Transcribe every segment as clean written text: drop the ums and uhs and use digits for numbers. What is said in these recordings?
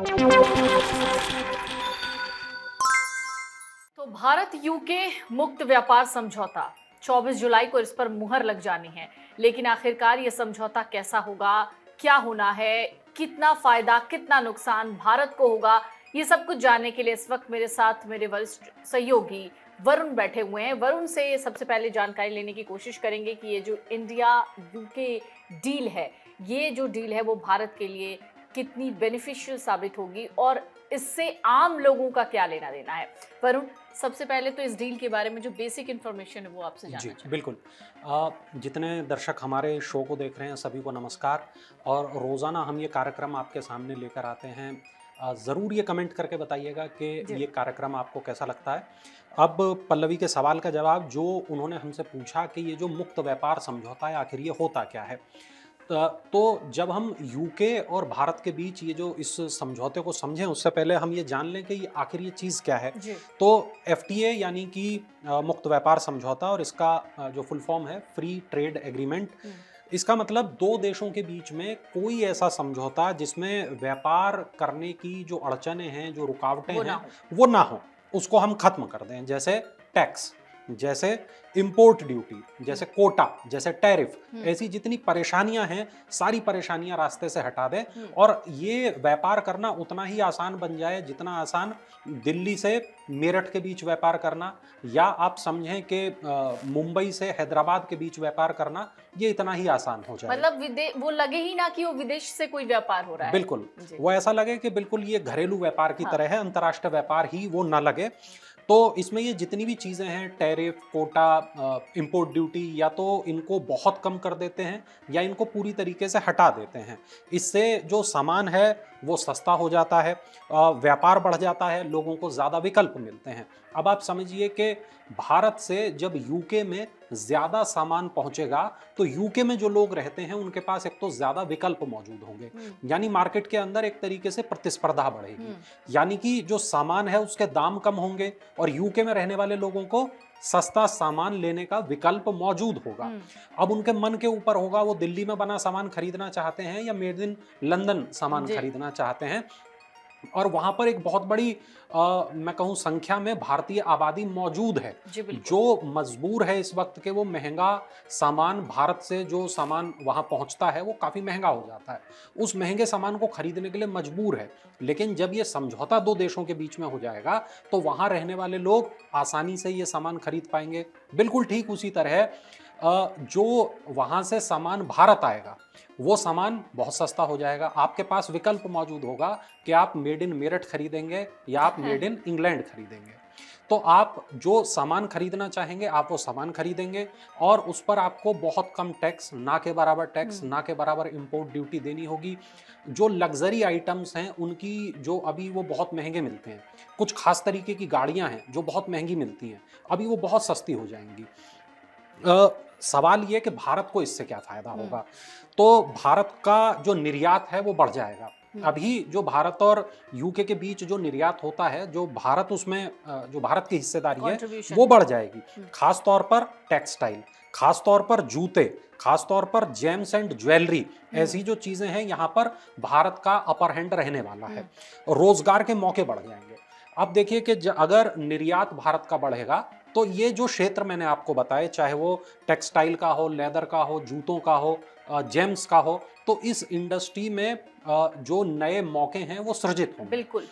तो भारत यूके मुक्त व्यापार समझौता 24 जुलाई को इस पर मुहर लग जानी है, लेकिन आखिरकार ये समझौता कैसा होगा, क्या होना है, कितना फायदा कितना नुकसान भारत को होगा, ये सब कुछ जानने के लिए इस वक्त मेरे साथ मेरे वरिष्ठ सहयोगी वरुण बैठे हुए हैं। वरुण से सबसे पहले जानकारी लेने की कोशिश करेंगे कि ये जो इंडिया यूके डील है, ये जो डील है वो भारत के लिए कितनी बेनिफिशियल साबित होगी और इससे आम लोगों का क्या लेना देना है। वरुण, सबसे पहले तो इस डील के बारे में जो बेसिक इन्फॉर्मेशन है वो आपसे जानना जी, चाहते बिल्कुल। जितने दर्शक हमारे शो को देख रहे हैं सभी को नमस्कार। और रोज़ाना हम ये कार्यक्रम आपके सामने लेकर आते हैं। ज़रूर ये कमेंट करके बताइएगा कि जी। ये कार्यक्रम आपको कैसा लगता है। अब पल्लवी के सवाल का जवाब जो उन्होंने हमसे पूछा कि ये जो मुक्त व्यापार समझौता है आखिर ये होता क्या है? तो जब हम यूके और भारत के बीच ये जो इस समझौते को समझें उससे पहले हम ये जान लें कि ये आखिर ये चीज़ क्या है। जी। तो एफटीए यानी कि मुक्त व्यापार समझौता, और इसका जो फुल फॉर्म है फ्री ट्रेड एग्रीमेंट। इसका मतलब दो देशों के बीच में कोई ऐसा समझौता जिसमें व्यापार करने की जो अड़चनें हैं, जो रुकावटें वो ना हैं, हो। वो ना हो, उसको हम खत्म कर दें। जैसे टैक्स, जैसे इंपोर्ट ड्यूटी, जैसे कोटा, जैसे टैरिफ, ऐसी जितनी परेशानियां हैं सारी परेशानियां रास्ते से हटा दें। और ये व्यापार करना उतना ही आसान बन जाए जितना आसान दिल्ली से मेरठ के बीच व्यापार करना, या आप समझें कि मुंबई से हैदराबाद के बीच व्यापार करना, ये इतना ही आसान हो जाए। मतलब वो लगे ही ना कि वो विदेश से कोई व्यापार हो रहा है। बिल्कुल, जी। वो ऐसा लगे कि बिल्कुल ये घरेलू व्यापार की हाँ। तरह है, अंतर्राष्ट्रीय व्यापार ही वो ना लगे। तो इसमें ये जितनी भी चीज़ें हैं, टैरिफ, कोटा, इंपोर्ट ड्यूटी, या तो इनको बहुत कम कर देते हैं या इनको पूरी तरीके से हटा देते हैं। इससे जो सामान है वो सस्ता हो जाता है, व्यापार बढ़ जाता है, लोगों को ज़्यादा विकल्प मिलते हैं। अब आप समझिए कि भारत से जब यूके में ज़्यादा सामान पहुंचेगा तो यूके में जो लोग रहते हैं उनके पास एक तो ज़्यादा विकल्प मौजूद होंगे, यानी मार्केट के अंदर एक तरीके से प्रतिस्पर्धा बढ़ेगी, यानी कि जो सामान है उसके दाम कम होंगे और यूके में रहने वाले लोगों को सस्ता सामान लेने का विकल्प मौजूद होगा। अब उनके मन के ऊपर होगा वो दिल्ली में बना सामान खरीदना चाहते हैं या मेड इन लंदन सामान जी। खरीदना चाहते हैं। और वहां पर एक बहुत बड़ी मैं कहूं संख्या में भारतीय आबादी मौजूद है, जी बिल्कुल। जो मजबूर है इस वक्त के वो महंगा सामान, भारत से जो सामान वहां पहुंचता है वो काफी महंगा हो जाता है, उस महंगे सामान को खरीदने के लिए मजबूर है। लेकिन जब ये समझौता दो देशों के बीच में हो जाएगा तो वहां रहने वाले लोग आसानी से ये सामान खरीद पाएंगे। बिल्कुल ठीक उसी तरह जो वहां से सामान भारत आएगा वो सामान बहुत सस्ता हो जाएगा। आपके पास विकल्प मौजूद होगा कि आप मेड इन मेरठ खरीदेंगे या आप मेड इन इंग्लैंड खरीदेंगे। तो आप जो सामान खरीदना चाहेंगे आप वो सामान खरीदेंगे और उस पर आपको बहुत कम टैक्स, ना के बराबर टैक्स, ना के बराबर इंपोर्ट ड्यूटी देनी होगी। जो लग्जरी आइटम्स हैं उनकी जो अभी वो बहुत महंगे मिलते हैं, कुछ खास तरीके की गाड़ियां हैं जो बहुत महंगी मिलती हैं, अभी वो बहुत सस्ती हो जाएंगी। सवाल ये कि भारत को इससे क्या फायदा होगा। तो भारत का जो निर्यात है वो बढ़ जाएगा। अभी जो भारत और यूके के बीच जो निर्यात होता है, जो भारत उसमें जो भारत की हिस्सेदारी है Contribution। वो बढ़ जाएगी। खास तौर पर टेक्सटाइल, खास तौर पर जूते, खास तौर पर जेम्स एंड ज्वेलरी, ऐसी जो चीजें हैं यहाँ पर भारत का अपर हैंड रहने वाला है। रोजगार के मौके बढ़ जाएंगे। अब देखिए कि अगर निर्यात भारत का बढ़ेगा तो ये जो क्षेत्र मैंने आपको बताए, चाहे वो टेक्सटाइल का हो, लेदर का हो, जूतों का हो, जेम्स का हो, तो इस इंडस्ट्री में जो नए मौके हैं वो सृजित होंगे। बिल्कुल।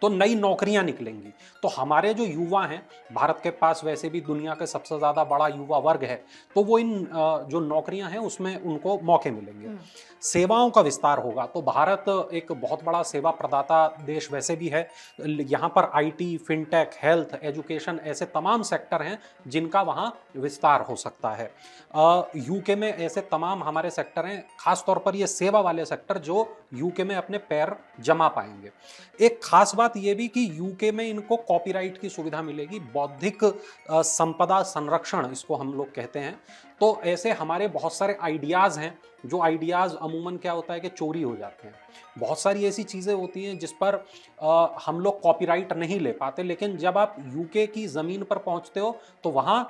तो नई नौकरियां निकलेंगी। तो हमारे जो युवा हैं, भारत के पास वैसे भी दुनिया का सबसे ज़्यादा बड़ा युवा वर्ग है, तो वो इन जो नौकरियां हैं उसमें उनको मौके मिलेंगे। सेवाओं का विस्तार होगा। तो भारत एक बहुत बड़ा सेवा प्रदाता देश वैसे भी है। यहाँ पर आईटी, फिनटेक, हेल्थ, एजुकेशन, ऐसे तमाम सेक्टर हैं जिनका वहाँ विस्तार हो सकता है। यूके में ऐसे तमाम हमारे सेक्टर हैं, खास तौर पर ये सेवा वाले सेक्टर जो यूके में अपने पैर जमा पाएंगे। एक खास बात यह भी कि यूके में इनको कॉपीराइट की सुविधा मिलेगी, बौद्धिक संपदा संरक्षण इसको हम लोग कहते हैं। तो ऐसे हमारे बहुत सारे आइडियाज हैं, जो आइडियाज अमूमन क्या होता है कि चोरी हो जाते हैं। बहुत सारी ऐसी चीजें होती हैं जिस पर हम लोग कॉपीराइट नहीं ले पाते, लेकिन जब आप यूके की जमीन पर पहुंचते हो तो वहां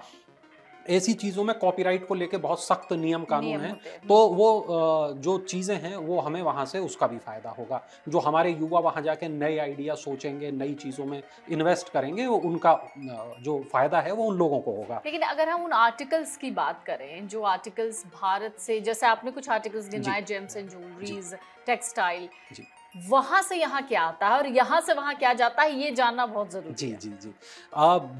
ऐसी चीज़ों में कॉपीराइट को लेके बहुत सख्त नियम कानून नियम हैं, होते हैं। तो वो जो चीज़ें हैं वो हमें वहाँ से उसका भी फ़ायदा होगा। जो हमारे युवा वहाँ जाके नए आइडिया सोचेंगे, नई चीज़ों में इन्वेस्ट करेंगे, वो उनका जो फ़ायदा है वो उन लोगों को होगा। लेकिन अगर हम उन आर्टिकल्स की बात करें, जो आर्टिकल्स भारत से, जैसे आपने कुछ आर्टिकल्स जी, गिनवाए, जेम्स एंड जी, ज्वेलरीज, टेक्सटाइल, जी। वहां से यहाँ क्या आता है और यहाँ से वहां क्या जाता है, ये जानना बहुत जरूरी जी, है। जी, जी।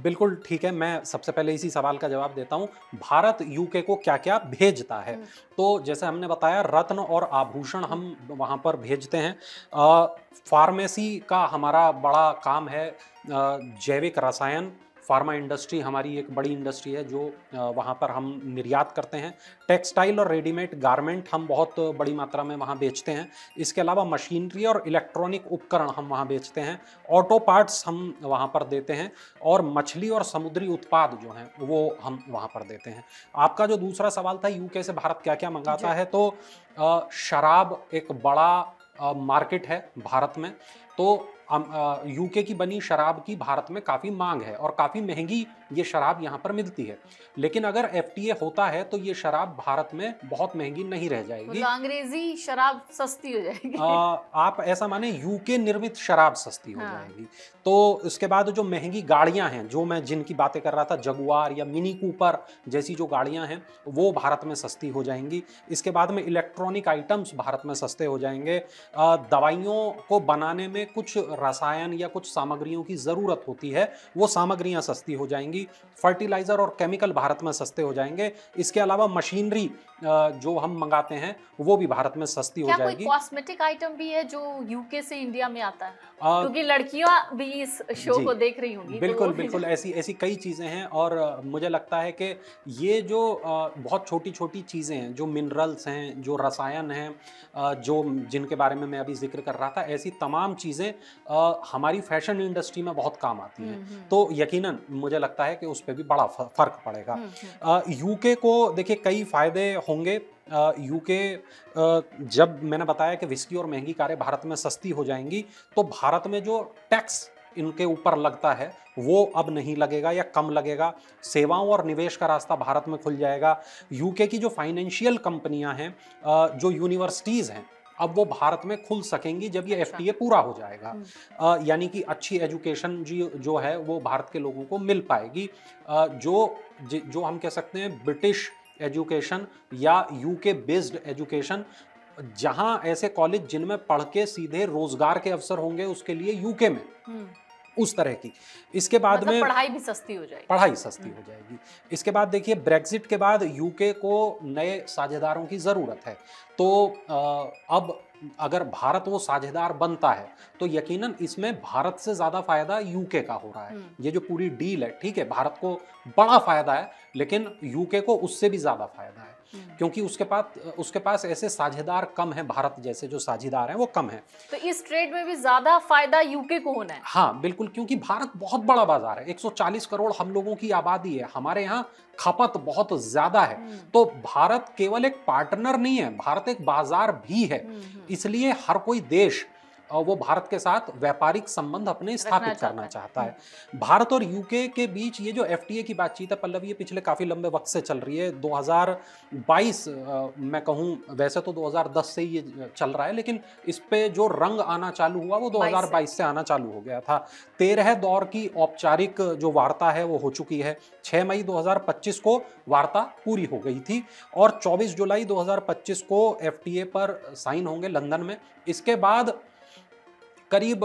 बिल्कुल ठीक है, मैं सबसे पहले इसी सवाल का जवाब देता हूँ। भारत यूके को क्या-क्या भेजता है? हम्म, तो जैसे हमने बताया रत्न और आभूषण हम वहाँ पर भेजते हैं। फार्मेसी का हमारा बड़ा काम है। जैविक रसायन, फार्मा इंडस्ट्री हमारी एक बड़ी इंडस्ट्री है जो वहाँ पर हम निर्यात करते हैं। टेक्सटाइल और रेडीमेड गारमेंट हम बहुत बड़ी मात्रा में वहाँ बेचते हैं। इसके अलावा मशीनरी और इलेक्ट्रॉनिक उपकरण हम वहाँ बेचते हैं। ऑटो पार्ट्स हम वहाँ पर देते हैं और मछली और समुद्री उत्पाद जो हैं वो हम वहाँ पर देते हैं। आपका जो दूसरा सवाल था यूके से भारत क्या-क्या जी। मंगाता है, तो शराब एक बड़ा मार्केट है भारत में। तो यूके की बनी शराब की भारत में काफ़ी मांग है और काफ़ी महंगी ये शराब यहाँ पर मिलती है। लेकिन अगर एफटीए होता है तो ये शराब भारत में बहुत महंगी नहीं रह जाएगी। मतलब अंग्रेजी शराब सस्ती हो जाएगी। आप ऐसा माने यूके निर्मित शराब सस्ती हो हाँ। जाएगी। तो इसके बाद जो महंगी गाड़ियां हैं, जो मैं जिनकी बातें कर रहा था, जगुआर या मिनी कूपर जैसी जो गाड़ियां हैं वो भारत में सस्ती हो जाएंगी। इसके बाद में इलेक्ट्रॉनिक आइटम्स भारत में सस्ते हो जाएंगे। दवाइयों को बनाने में कुछ रसायन या कुछ सामग्रियों की ज़रूरत होती है, वो सामग्रियां सस्ती हो जाएंगी। फर्टिलाइज़र और केमिकल भारत में सस्ते हो जाएंगे। इसके अलावा मशीनरी जो हम मंगाते हैं वो भी भारत में सस्ती हो क्या कोई जाएगी। कॉस्मेटिक आइटम भी है जो यूके से इंडिया में आता है? अ, क्योंकि लड़कियां भी इस शो जी, को देख रही होंगी, तो वो बिल्कुल, भी बिल्कुल, ऐसी ऐसी कई चीज़ें हैं और मुझे लगता है कि ये जो बहुत छोटी-छोटी चीज़ें हैं, जो मिनरल्स हैं, जो रसायन हैं, जो जिनके बारे में मैं अभी ज़िक्र कर रहा था, ऐसी तमाम चीज़ें हमारी फ़ैशन इंडस्ट्री में बहुत काम आती हैं। तो यकीनन मुझे लगता है कि उस पे भी बड़ा फ़र्क पड़ेगा। हम्म। यूके को देखिए कई फ़ायदे होंगे। यूके जब मैंने बताया कि व्हिस्की और महँगी कारें भारत में सस्ती हो जाएँगी, तो भारत में जो टैक्स इनके ऊपर लगता है वो अब नहीं लगेगा या कम लगेगा। सेवाओं और निवेश का रास्ता भारत में खुल जाएगा। यूके की जो फाइनेंशियल कंपनियां हैं, जो यूनिवर्सिटीज़ हैं, अब वो भारत में खुल सकेंगी जब ये अच्छा। एफटीए पूरा हो जाएगा। हम्म। यानी कि अच्छी एजुकेशन जो है वो भारत के लोगों को मिल पाएगी। जो हम कह सकते हैं ब्रिटिश एजुकेशन या यूके बेस्ड एजुकेशन, जहां ऐसे कॉलेज जिनमें पढ़ के सीधे रोजगार के अवसर होंगे उसके लिए यूके में, हम्म। उस तरह की। इसके बाद मतलब में पढ़ाई भी सस्ती हो जाएगी। पढ़ाई सस्ती हो जाएगी। इसके बाद देखिए ब्रेक्जिट के बाद यूके को नए साझेदारों की ज़रूरत है। तो अब अगर भारत वो साझेदार बनता है तो यकीनन इसमें भारत से ज़्यादा फ़ायदा यूके का हो रहा है। ये जो पूरी डील है, ठीक है, भारत को बड़ा फ़ायदा है लेकिन यूके को उससे भी ज़्यादा फ़ायदा है क्योंकि उसके पास ऐसे साझेदार कम हैं। भारत जैसे जो साझेदार हैं वो कम हैं। तो इस ट्रेड में भी ज्यादा फायदा यूके को होना है। हाँ, बिल्कुल, क्योंकि भारत बहुत बड़ा बाजार है। 140 करोड़ हम लोगों की आबादी है। हमारे यहाँ खपत बहुत ज़्यादा है। तो भारत केवल एक पार्टनर नहीं है, भारत एक बाजार भी है। इसलिए हर कोई देश वो भारत के साथ व्यापारिक संबंध अपने स्थापित करना चाहता है। भारत और यूके के बीच ये जो एफटीए की बातचीत है पल्लवी, ये पिछले काफ़ी लंबे वक्त से चल रही है। 2022 मैं कहूँ, वैसे तो 2010 से ही ये चल रहा है लेकिन इस पे जो रंग आना चालू हुआ वो 2022 से आना चालू हो गया था। 13 दौर की औपचारिक जो वार्ता है वो हो चुकी है। 6 मई 2025 को वार्ता पूरी हो गई थी और 24 जुलाई 2025 को एफटीए पर साइन होंगे लंदन में। इसके बाद करीब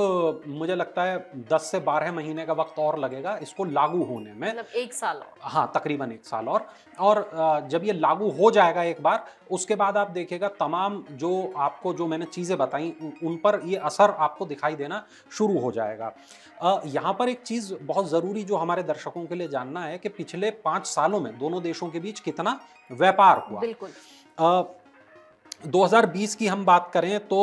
मुझे लगता है 10 से 12 महीने का वक्त और लगेगा इसको लागू होने में। मतलब 1 साल और। हाँ, तकरीबन 1 साल और जब ये लागू हो जाएगा एक बार, उसके बाद आप देखिएगा तमाम जो मैंने चीज़ें बताई उन पर ये असर आपको दिखाई देना शुरू हो जाएगा। यहाँ पर एक चीज़ बहुत ज़रूरी जो हमारे दर्शकों के लिए जानना है कि पिछले 5 सालों में दोनों देशों के बीच कितना व्यापार हुआ। बिल्कुल। 2020 की हम बात करें तो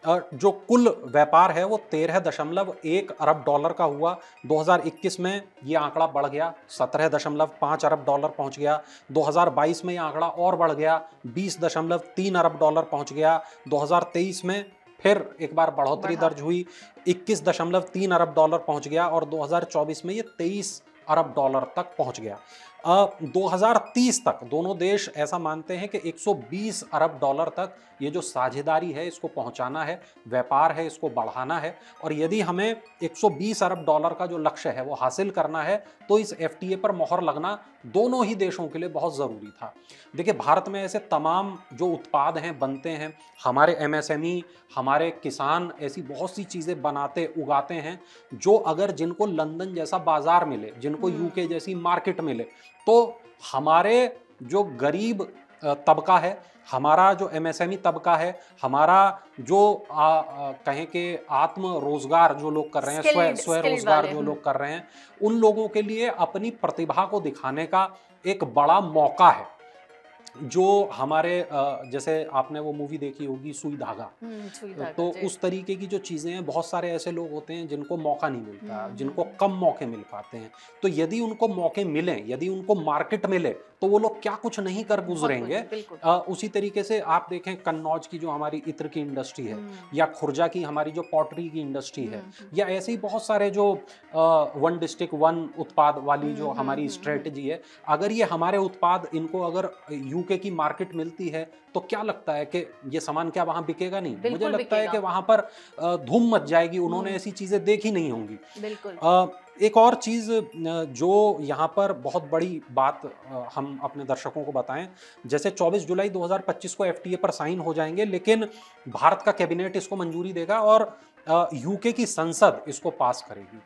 जो कुल व्यापार है वो 13.1 अरब डॉलर का हुआ। 2021 में ये आंकड़ा बढ़ गया, 17.5 अरब डॉलर पहुंच गया। 2022 में ये आंकड़ा और बढ़ गया, 20.3 अरब डॉलर पहुंच गया। 2023 में फिर एक बार बढ़ोतरी दर्ज हुई, 21.3 अरब डॉलर पहुंच गया और 2024 में ये 23 अरब डॉलर तक पहुंच गया। 2030 तक दोनों देश ऐसा मानते हैं कि 120 अरब डॉलर तक ये जो साझेदारी है इसको पहुंचाना है, व्यापार है इसको बढ़ाना है। और यदि हमें 120 अरब डॉलर का जो लक्ष्य है वो हासिल करना है तो इस एफटीए पर मोहर लगना दोनों ही देशों के लिए बहुत ज़रूरी था। देखिए, भारत में ऐसे तमाम जो उत्पाद हैं, बनते हैं, हमारे एमएसएमई, हमारे किसान ऐसी बहुत सी चीज़ें बनाते उगाते हैं जो अगर जिनको लंदन जैसा बाजार मिले, जिनको यूके जैसी मार्केट मिले, तो हमारे जो गरीब तबका है, हमारा जो एमएसएमई तबका है, हमारा जो कहें कि आत्म रोजगार जो लोग कर रहे हैं, स्व रोजगार जो लोग कर रहे हैं, उन लोगों के लिए अपनी प्रतिभा को दिखाने का एक बड़ा मौका है। जो हमारे जैसे आपने वो मूवी देखी होगी सुई धागा, तो उस तरीके की जो चीज़ें हैं, बहुत सारे ऐसे लोग होते हैं जिनको मौका नहीं मिलता, जिनको कम मौके मिल पाते हैं। तो यदि उनको मौके मिलें, यदि उनको मार्केट मिले, तो वो लोग क्या कुछ नहीं कर गुजरेंगे। उसी तरीके से आप देखें कन्नौज की जो हमारी इत्र की इंडस्ट्री है, या खुर्जा की हमारी जो पॉटरी की इंडस्ट्री है, या ऐसे ही बहुत सारे जो वन डिस्ट्रिक्ट वन उत्पाद वाली जो हमारी स्ट्रेटजी है, अगर ये हमारे उत्पाद इनको अगर यूके की मार्केट मिलती है तो क्या लगता है कि ये सामान क्या वहां बिकेगा नहीं? मुझे लगता है कि वहां पर धूम मच जाएगी। उन्होंने ऐसी चीजें देखी नहीं होंगी। बिल्कुल। एक और चीज जो यहाँ पर बहुत बड़ी बात हम अपने दर्शकों को बताएं, जैसे 24 जुलाई 2025 को एफटीए पर साइन हो जाएंगे, लेकिन भारत का कैबिनेट इसको मंजूरी देगा और यूके की संसद इसको पास करेगी।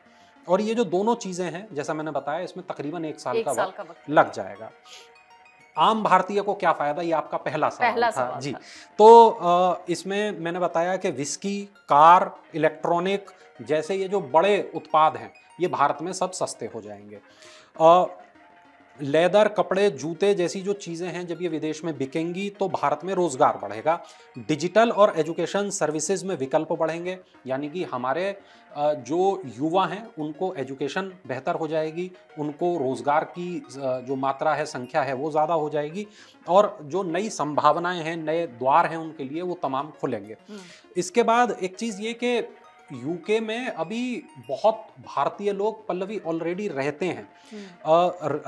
और ये जो दोनों चीजें हैं, जैसा मैंने बताया, इसमें तकरीबन एक साल का वक्त लग जाएगा। आम भारतीय को क्या फायदा, ये आपका पहला सवाल था जी। तो इसमें मैंने बताया कि विस्की, कार, इलेक्ट्रॉनिक जैसे ये जो बड़े उत्पाद हैं, ये भारत में सब सस्ते हो जाएंगे। लेदर, कपड़े, जूते जैसी जो चीज़ें हैं, जब ये विदेश में बिकेंगी तो भारत में रोजगार बढ़ेगा। डिजिटल और एजुकेशन सर्विसेज में विकल्प बढ़ेंगे, यानी कि हमारे जो युवा हैं उनको एजुकेशन बेहतर हो जाएगी, उनको रोजगार की जो मात्रा है, संख्या है, वो ज़्यादा हो जाएगी, और जो नई संभावनाएं हैं, नए द्वार हैं, उनके लिए वो तमाम खुलेंगे। इसके बाद एक चीज़ ये कि यूके में अभी बहुत भारतीय लोग, पल्लवी, ऑलरेडी रहते हैं।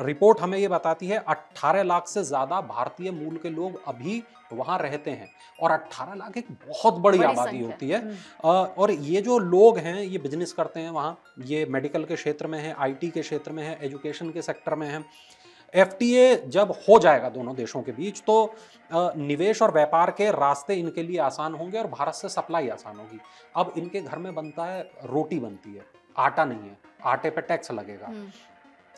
रिपोर्ट हमें ये बताती है 18 लाख से ज़्यादा भारतीय मूल के लोग अभी वहाँ रहते हैं, और 18 लाख एक बहुत बड़ी आबादी होती है। और ये जो लोग हैं ये बिजनेस करते हैं वहाँ, ये मेडिकल के क्षेत्र में है, आईटी के क्षेत्र में है, एजुकेशन के सेक्टर में है। एफटीए जब हो जाएगा दोनों देशों के बीच तो निवेश और व्यापार के रास्ते इनके लिए आसान होंगे और भारत से सप्लाई आसान होगी। अब इनके घर में बनता है, रोटी बनती है, आटा नहीं है, आटे पे टैक्स लगेगा,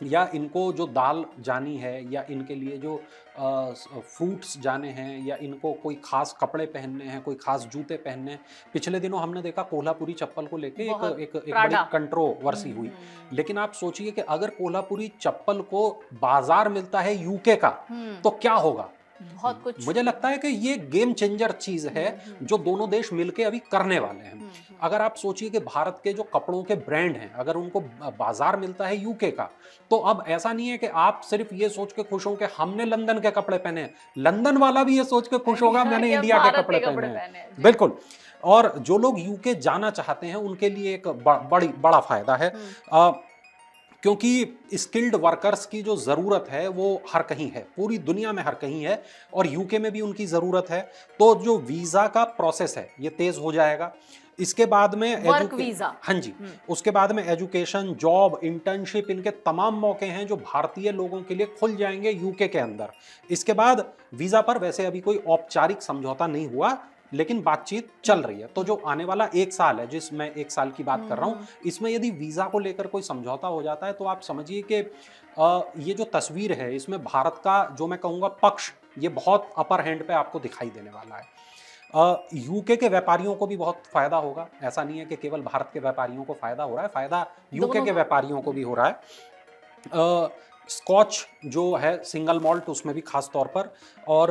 या इनको जो दाल जानी है, या इनके लिए जो फ्रूट्स जाने हैं, या इनको कोई खास कपड़े पहनने हैं, कोई खास जूते पहनने हैं। पिछले दिनों हमने देखा कोल्हापुरी चप्पल को लेके एक बड़ी कंट्रोवर्सी हुई, लेकिन आप सोचिए कि अगर कोल्हापुरी चप्पल को बाजार मिलता है यूके का तो क्या होगा। बहुत कुछ। मुझे लगता है कि ये गेम चेंजर चीज है जो दोनों देश मिलके अभी करने वाले हैं। अगर आप सोचिए कि भारत के जो कपड़ों के ब्रांड हैं, अगर उनको बाजार मिलता है यूके का, तो अब ऐसा नहीं है कि आप सिर्फ ये सोच के खुश हो कि हमने लंदन के कपड़े पहने हैं, लंदन वाला भी ये सोच के खुश होगा मैंने इंडिया के कपड़े पहने हैं। बिल्कुल। और जो लोग यूके जाना चाहते हैं उनके लिए एक बड़ा फायदा है, क्योंकि स्किल्ड वर्कर्स की जो ज़रूरत है वो हर कहीं है, पूरी दुनिया में हर कहीं है, और यूके में भी उनकी ज़रूरत है। तो जो वीज़ा का प्रोसेस है ये तेज़ हो जाएगा। इसके बाद में वर्क वीज़ा, हाँ जी, उसके बाद में एजुकेशन, जॉब, इंटर्नशिप, इनके तमाम मौके हैं जो भारतीय लोगों के लिए खुल जाएंगे यूके के अंदर। इसके बाद वीज़ा पर वैसे अभी कोई औपचारिक समझौता नहीं हुआ, लेकिन बातचीत चल रही है। तो जो आने वाला एक साल है, जिस मैं एक साल की बात कर रहा हूँ, इसमें यदि वीज़ा को लेकर कोई समझौता हो जाता है तो आप समझिए कि ये जो तस्वीर है इसमें भारत का जो मैं कहूँगा पक्ष, ये बहुत अपर हैंड पे आपको दिखाई देने वाला है। यूके के व्यापारियों को भी बहुत फायदा होगा। ऐसा नहीं है कि केवल भारत के व्यापारियों को फायदा हो रहा है, फायदा यूके के व्यापारियों को भी हो रहा है। स्कॉच जो है सिंगल मॉल्ट, उसमें भी खास तौर पर, और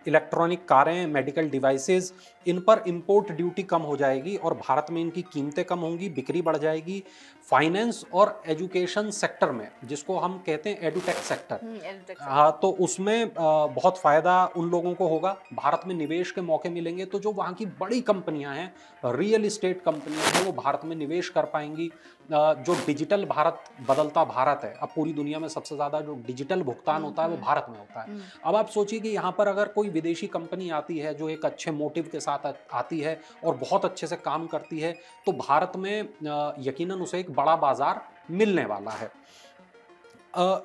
इलेक्ट्रॉनिक कारें, मेडिकल डिवाइसेस, इन पर इंपोर्ट ड्यूटी कम हो जाएगी और भारत में इनकी कीमतें कम होंगी, बिक्री बढ़ जाएगी। फाइनेंस और एजुकेशन सेक्टर में, जिसको हम कहते हैं एडुटेक सेक्टर, हाँ, तो उसमें बहुत फ़ायदा उन लोगों को होगा। भारत में निवेश के मौके मिलेंगे, तो जो वहाँ की बड़ी कंपनियाँ हैं, रियल इस्टेट कंपनियाँ हैं, वो भारत में निवेश कर पाएंगी। जो डिजिटल भारत, बदलता भारत है, अब पूरी दुनिया में सबसे बहुत से ज़्यादा जो डिजिटल भुगतान होता है वो भारत में होता है। अब आप सोचिए कि यहाँ पर अगर कोई विदेशी कंपनी आती है जो एक अच्छे मोटिव के साथ आती है और बहुत अच्छे से काम करती है, तो भारत में यकीनन उसे एक बड़ा बाजार मिलने वाला है।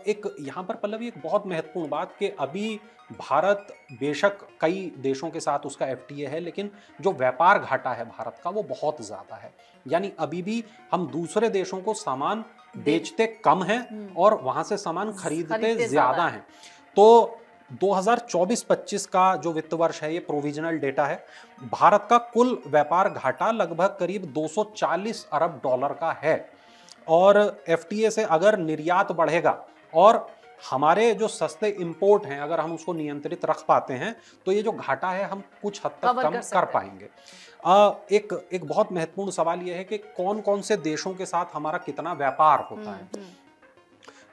एक यहाँ पर पल्लवी एक बहुत महत्वपूर्ण बात कि अभी भारत बेशक कई देशों के साथ उसका एफटीए है, लेकिन जो व्यापार घाटा है भारत का वो बहुत ज़्यादा है। यानी अभी भी हम दूसरे देशों को सामान बेचते कम हैं और वहाँ से सामान खरीदते ज़्यादा हैं। तो 2024-25 का जो वित्त वर्ष है, ये प्रोविजनल डेटा है, भारत का कुल व्यापार घाटा लगभग करीब 240 अरब डॉलर का है। और एफटीए से अगर निर्यात बढ़ेगा और हमारे जो सस्ते इंपोर्ट हैं अगर हम उसको नियंत्रित रख पाते हैं, तो ये जो घाटा है हम कुछ हद तक कम कर पाएंगे। एक बहुत महत्वपूर्ण सवाल ये है कि कौन कौन से देशों के साथ हमारा कितना व्यापार होता है।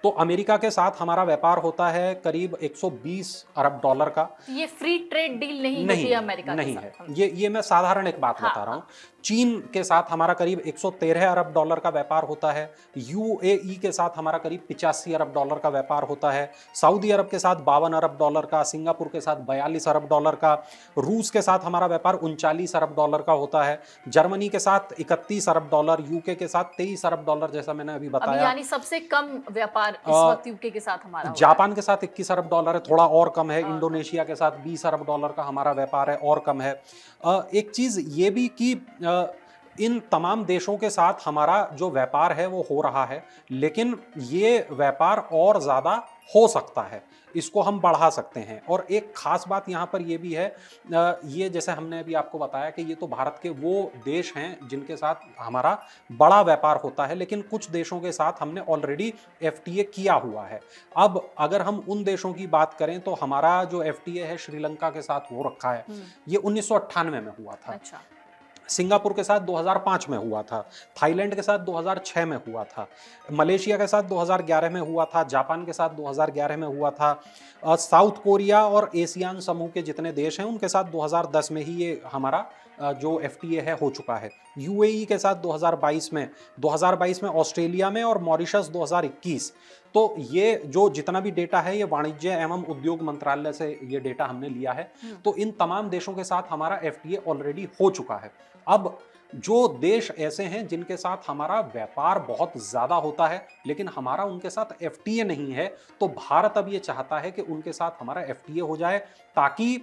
तो अमेरिका के साथ हमारा व्यापार होता है करीब 120 अरब डॉलर का। ये फ्री ट्रेड डील नहीं होती है अमेरिका नहीं के है, साथ। ये मैं साधारण एक बात बता रहा हूँ। चीन के साथ हमारा करीब 113 अरब डॉलर का व्यापार होता है। यूएई के साथ हमारा करीब 85 अरब डॉलर का व्यापार होता है। सऊदी अरब के साथ 52 अरब डॉलर का, सिंगापुर के साथ 42 अरब डॉलर का, रूस के साथ हमारा व्यापार 39 अरब डॉलर का होता है, जर्मनी के साथ 31 अरब डॉलर, यूके के साथ 23 अरब डॉलर, जैसा मैंने अभी बताया। यानी सबसे कम व्यापार इस वक्त यूके के साथ हमारा। जापान के साथ 21 अरब डॉलर है, थोड़ा और कम है। इंडोनेशिया के साथ 20 अरब डॉलर का हमारा व्यापार है, और कम है। एक चीज ये भी कि इन तमाम देशों के साथ हमारा जो व्यापार है वो हो रहा है, लेकिन ये व्यापार और ज़्यादा हो सकता है, इसको हम बढ़ा सकते हैं। और एक खास बात यहाँ पर ये भी है, ये जैसे हमने अभी आपको बताया कि ये तो भारत के वो देश हैं जिनके साथ हमारा बड़ा व्यापार होता है, लेकिन कुछ देशों के साथ हमने ऑलरेडी एफटीए किया हुआ है। अब अगर हम उन देशों की बात करें तो हमारा जो एफटीए है श्रीलंका के साथ हो रखा है, ये 1998 में हुआ था। अच्छा। सिंगापुर के साथ 2005 में हुआ था, थाईलैंड के साथ 2006 में हुआ था, मलेशिया के साथ 2011 में हुआ था, जापान के साथ 2011 में हुआ था, साउथ कोरिया और एशियान समूह के जितने देश हैं उनके साथ 2010 में ही ये हमारा जो एफटीए है हो चुका है। यूएई के साथ 2022 में, ऑस्ट्रेलिया में, और मॉरिशस 2021। तो ये जो जितना भी डेटा है ये वाणिज्य एवं उद्योग मंत्रालय से ये डेटा हमने लिया है। तो इन तमाम देशों के साथ हमारा एफटीए ऑलरेडी हो चुका है। अब जो देश ऐसे हैं जिनके साथ हमारा व्यापार बहुत ज़्यादा होता है लेकिन हमारा उनके साथ एफटीए नहीं है, तो भारत अब ये चाहता है कि उनके साथ हमारा एफटीए हो जाए, ताकि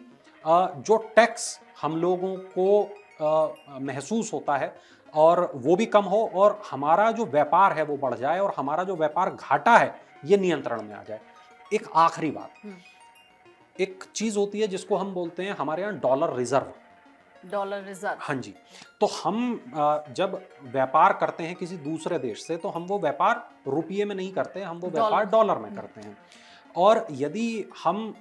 जो टैक्स हम लोगों को महसूस होता है और वो भी कम हो, और हमारा जो व्यापार है वो बढ़ जाए, और हमारा जो व्यापार घाटा है ये नियंत्रण में आ जाए। एक आखिरी बात, एक चीज होती है जिसको हम बोलते हैं हमारे यहाँ डॉलर रिजर्व। डॉलर रिजर्व, हाँ जी। तो हम जब व्यापार करते हैं किसी दूसरे देश से, तो हम वो व्यापार रुपये में नहीं करते, हम वो व्यापार डॉलर में करते हैं। और यदि हम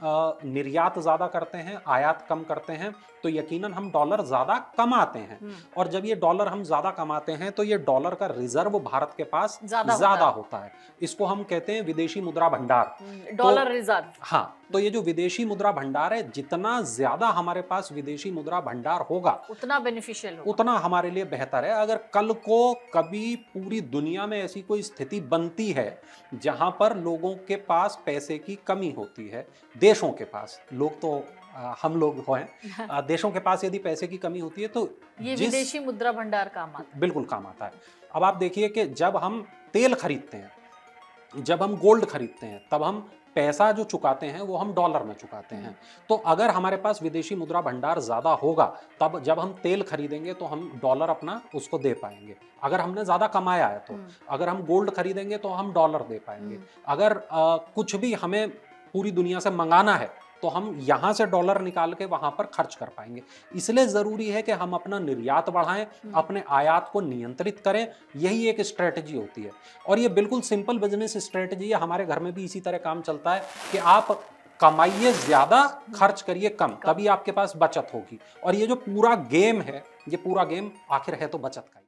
निर्यात ज़्यादा करते हैं, आयात कम करते हैं, तो यकीनन हम डॉलर ज़्यादा कमाते हैं। और जब ये डॉलर हम ज़्यादा कमाते हैं तो ये डॉलर का रिजर्व भारत के पास ज़्यादा होता है। इसको हम कहते हैं विदेशी मुद्रा भंडार, डॉलर रिजर्व। हाँ, तो ये जो विदेशी मुद्रा भंडार है, जितना ज़्यादा हमारे पास विदेशी मुद्रा भंडार होगा उतना बेनिफिशियल होगा, उतना हमारे लिए बेहतर है। अगर कल को कभी पूरी दुनिया में ऐसी कोई स्थिति बनती है जहां पर लोगों के पास पैसे की कमी होती है, देशों के पास, लोग तो हम लोग हैं, देशों के पास यदि पैसे की कमी होती है तो ये विदेशी मुद्रा भंडार काम आता है। बिल्कुल काम आता है। अब आप देखिए कि जब हम तेल खरीदते हैं, जब हम गोल्ड खरीदते हैं, तब हम पैसा जो चुकाते हैं वो हम डॉलर में चुकाते हैं। तो अगर हमारे पास विदेशी मुद्रा भंडार ज़्यादा होगा, तब जब हम तेल खरीदेंगे तो हम डॉलर अपना उसको दे पाएंगे। अगर हमने ज़्यादा कमाया है तो अगर हम गोल्ड खरीदेंगे तो हम डॉलर दे पाएंगे। अगर कुछ भी हमें पूरी दुनिया से मंगाना है तो हम यहाँ से डॉलर निकाल के वहाँ पर खर्च कर पाएंगे। इसलिए ज़रूरी है कि हम अपना निर्यात बढ़ाएं, अपने आयात को नियंत्रित करें। यही एक स्ट्रेटजी होती है, और ये बिल्कुल सिंपल बिजनेस स्ट्रेटजी है। हमारे घर में भी इसी तरह काम चलता है कि आप कमाइए ज़्यादा, खर्च करिए कम, तभी आपके पास बचत होगी। और ये जो पूरा गेम है, ये पूरा गेम आखिर है तो बचत का ही।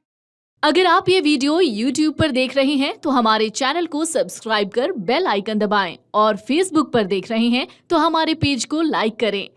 अगर आप ये वीडियो YouTube पर देख रहे हैं तो हमारे चैनल को सब्सक्राइब कर बेल आइकन दबाएं, और Facebook पर देख रहे हैं तो हमारे पेज को लाइक करें।